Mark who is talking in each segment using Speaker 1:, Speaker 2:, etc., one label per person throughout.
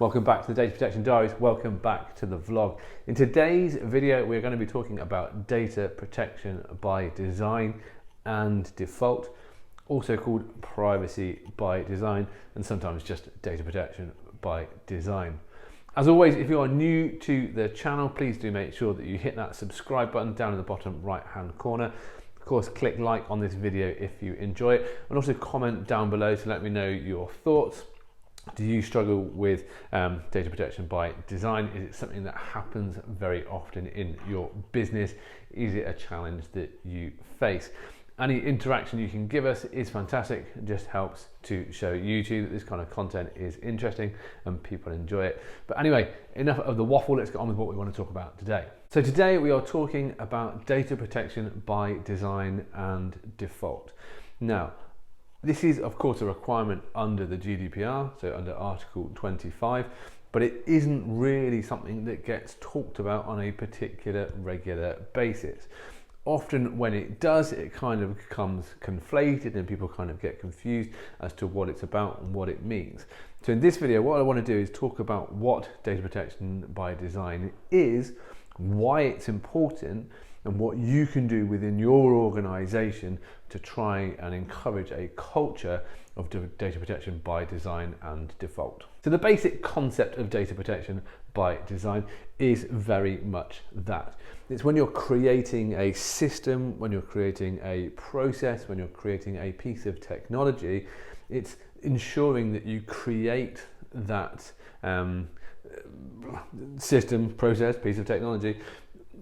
Speaker 1: Welcome back to the Data Protection Diaries. Welcome back to the vlog. In today's video, we're going to be talking about data protection by design and default, also called privacy by design, and sometimes just data protection by design. As always, if you are new to the channel, please do make sure that you hit that subscribe button down in the bottom right-hand corner. Of course, click like on this video if you enjoy it, and also comment down below to let me know your thoughts. Do you struggle with data protection by design? Is it something that happens very often in your business? Is it a challenge that you face? Any interaction you can give us is fantastic. It just helps to show YouTube that this kind of content is interesting and people enjoy it. But anyway, enough of the waffle. Let's get on with what we want to talk about today. So today we are talking about data protection by design and default. Now, this is, of course, a requirement under the GDPR, so under Article 25, but it isn't really something that gets talked about on a particular regular basis. Often when it does, it kind of becomes conflated and people kind of get confused as to what it's about and what it means. So in this video, what I want to do is talk about what data protection by design is, why it's important, and what you can do within your organization to try and encourage a culture of data protection by design and default. So the basic concept of data protection by design is very much that. It's when you're creating a system, when you're creating a process, when you're creating a piece of technology, it's ensuring that you create that system, process, piece of technology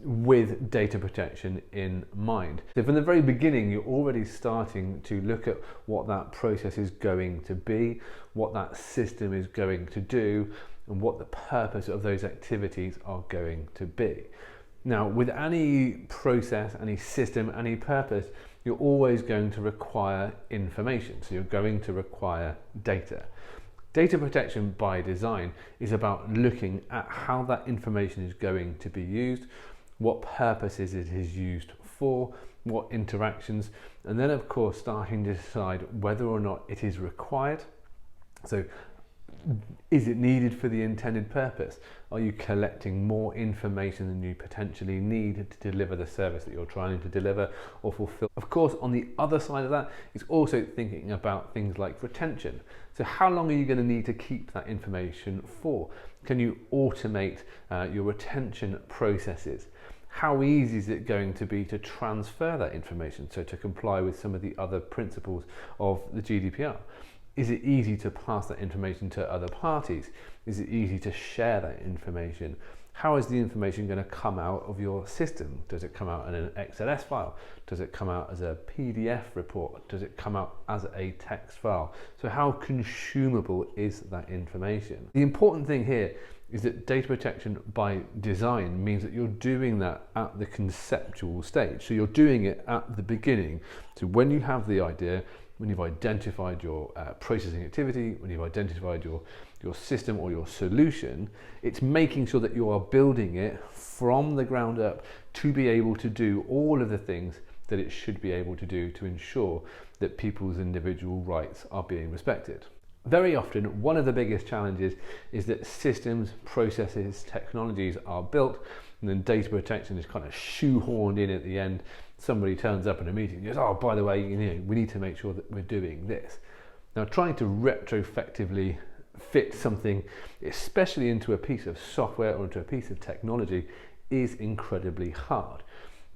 Speaker 1: with data protection in mind. So from the very beginning, you're already starting to look at what that process is going to be, what that system is going to do, and what the purpose of those activities are going to be. Now, with any process, any system, any purpose, you're always going to require information. So you're going to require data. Data protection by design is about looking at how that information is going to be used, what purposes it is used for, what interactions, and then of course starting to decide whether or not it is required. So is it needed for the intended purpose? Are you collecting more information than you potentially need to deliver the service that you're trying to deliver or fulfill? Of course, on the other side of that is also thinking about things like retention. So how long are you going to need to keep that information for? Can you automate your retention processes? How easy is it going to be to transfer that information, so to comply with some of the other principles of the GDPR? Is it easy to pass that information to other parties? Is it easy to share that information? How is the information going to come out of your system? Does it come out in an XLS file? Does it come out as a PDF report? Does it come out as a text file? So how consumable is that information? The important thing here is that data protection by design means that you're doing that at the conceptual stage. So you're doing it at the beginning. So when you have the idea, when you've identified your processing activity, when you've identified your system or your solution, it's making sure that you are building it from the ground up to be able to do all of the things that it should be able to do to ensure that people's individual rights are being respected. Very often, one of the biggest challenges is that systems, processes, technologies are built and then data protection is kind of shoehorned in at the end. Somebody turns up in a meeting and goes, oh, by the way, we need to make sure that we're doing this. Now, trying to retrospectively fit something, especially into a piece of software or into a piece of technology, is incredibly hard.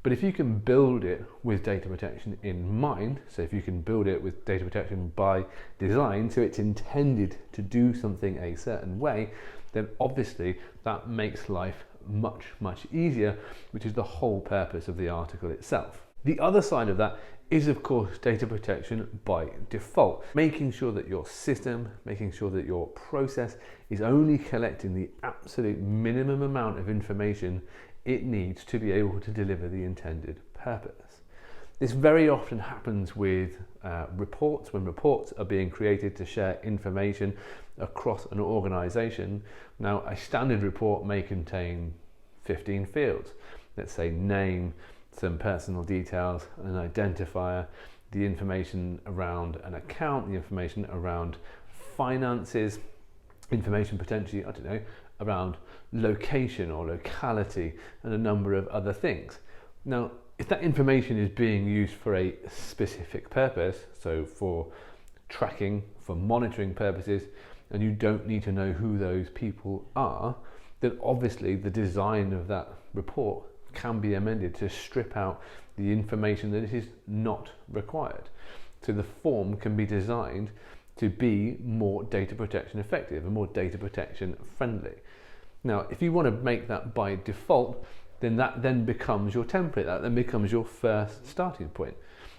Speaker 1: But if you can build it with data protection in mind, so if you can build it with data protection by design, so it's intended to do something a certain way, then obviously that makes life much, much easier, which is the whole purpose of the article itself. The other side of that is, of course, data protection by default, making sure that your system, making sure that your process is only collecting the absolute minimum amount of information it needs to be able to deliver the intended purpose. This very often happens with reports, when reports are being created to share information across an organization. Now, a standard report may contain 15 fields. Let's say name, some personal details, an identifier, the information around an account, the information around finances, information potentially, I don't know, around location or locality and a number of other things. Now, if that information is being used for a specific purpose, so for tracking, for monitoring purposes, and you don't need to know who those people are, then obviously the design of that report can be amended to strip out the information that is not required. So the form can be designed to be more data protection effective and more data protection friendly. Now, if you want to make that by default, then that then becomes your template, that then becomes your first starting point.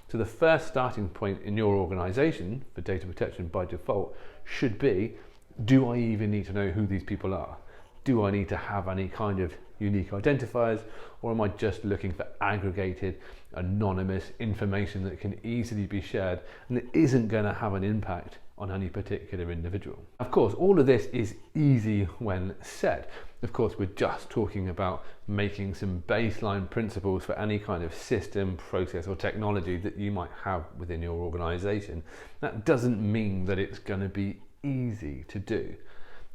Speaker 1: So the first starting point in your organization for data protection by default should be, do I even need to know who these people are? Do I need to have any kind of unique identifiers, or am I just looking for aggregated, anonymous information that can easily be shared and it isn't going to have an impact on any particular individual? Of course, all of this is easy when said. Of course, we're just talking about making some baseline principles for any kind of system, process or technology that you might have within your organization. That doesn't mean that it's going to be easy to do.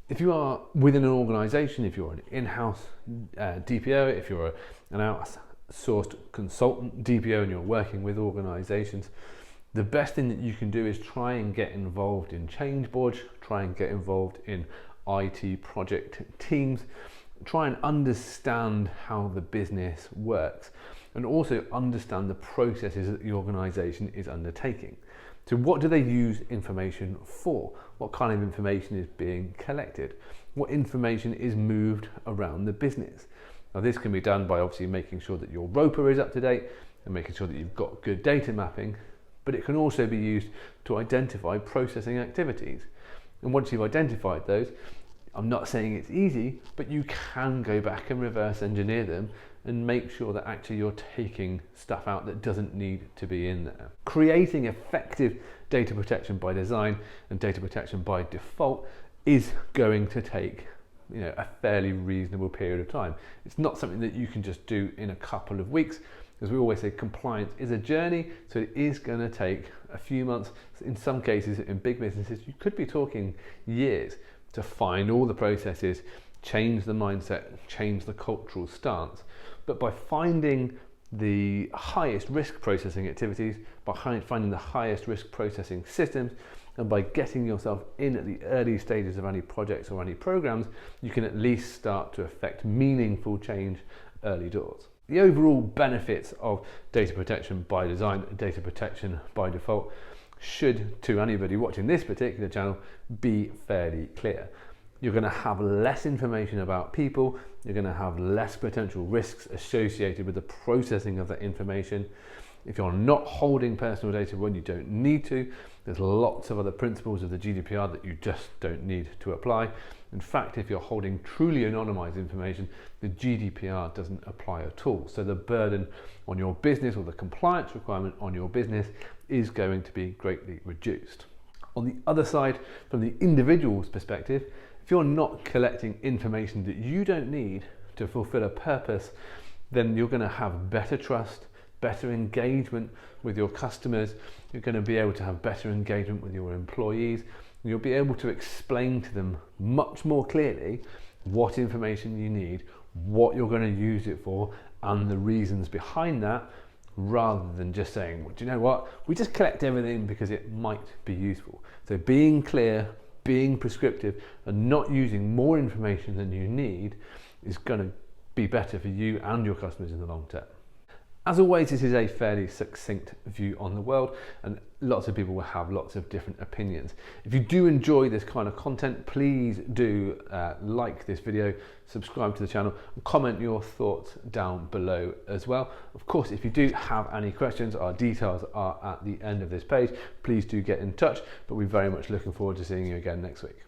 Speaker 1: If you are within an organization, if you're an in-house DPO, if you're an outsourced consultant DPO and you're working with organizations, the best thing that you can do is try and get involved in change boards, try and get involved in IT project teams, try and understand how the business works, and also understand the processes that the organization is undertaking. So what do they use information for? What kind of information is being collected? What information is moved around the business? Now, this can be done by obviously making sure that your ROPA is up to date and making sure that you've got good data mapping, but it can also be used to identify processing activities. And once you've identified those, I'm not saying it's easy, but you can go back and reverse engineer them and make sure that actually you're taking stuff out that doesn't need to be in there. Creating effective data protection by design and data protection by default is going to take a fairly reasonable period of time. It's not something that you can just do in a couple of weeks. As we always say, compliance is a journey, so it is going to take a few months. In some cases, in big businesses, you could be talking years to find all the processes, change the mindset, change the cultural stance. But by finding the highest risk processing activities, by finding the highest risk processing systems, and by getting yourself in at the early stages of any projects or any programs, you can at least start to affect meaningful change early doors. The overall benefits of data protection by design and data protection by default should, to anybody watching this particular channel, be fairly clear. You're going to have less information about people, you're going to have less potential risks associated with the processing of that information. If you're not holding personal data when you don't need to, there's lots of other principles of the GDPR that you just don't need to apply. In fact, if you're holding truly anonymized information, the GDPR doesn't apply at all. So the burden on your business or the compliance requirement on your business is going to be greatly reduced. On the other side, from the individual's perspective, if you're not collecting information that you don't need to fulfill a purpose, then you're going to have better trust, better engagement with your customers, you're going to be able to have better engagement with your employees, you'll be able to explain to them much more clearly what information you need, what you're going to use it for, and the reasons behind that, rather than just saying, well, do you know what, we just collect everything because it might be useful. So being clear, being prescriptive, and not using more information than you need is going to be better for you and your customers in the long term. As always, this is a fairly succinct view on the world, and lots of people will have lots of different opinions. If you do enjoy this kind of content, please do like this video, subscribe to the channel, and comment your thoughts down below as well. Of course, if you do have any questions, our details are at the end of this page. Please do get in touch, but we're very much looking forward to seeing you again next week.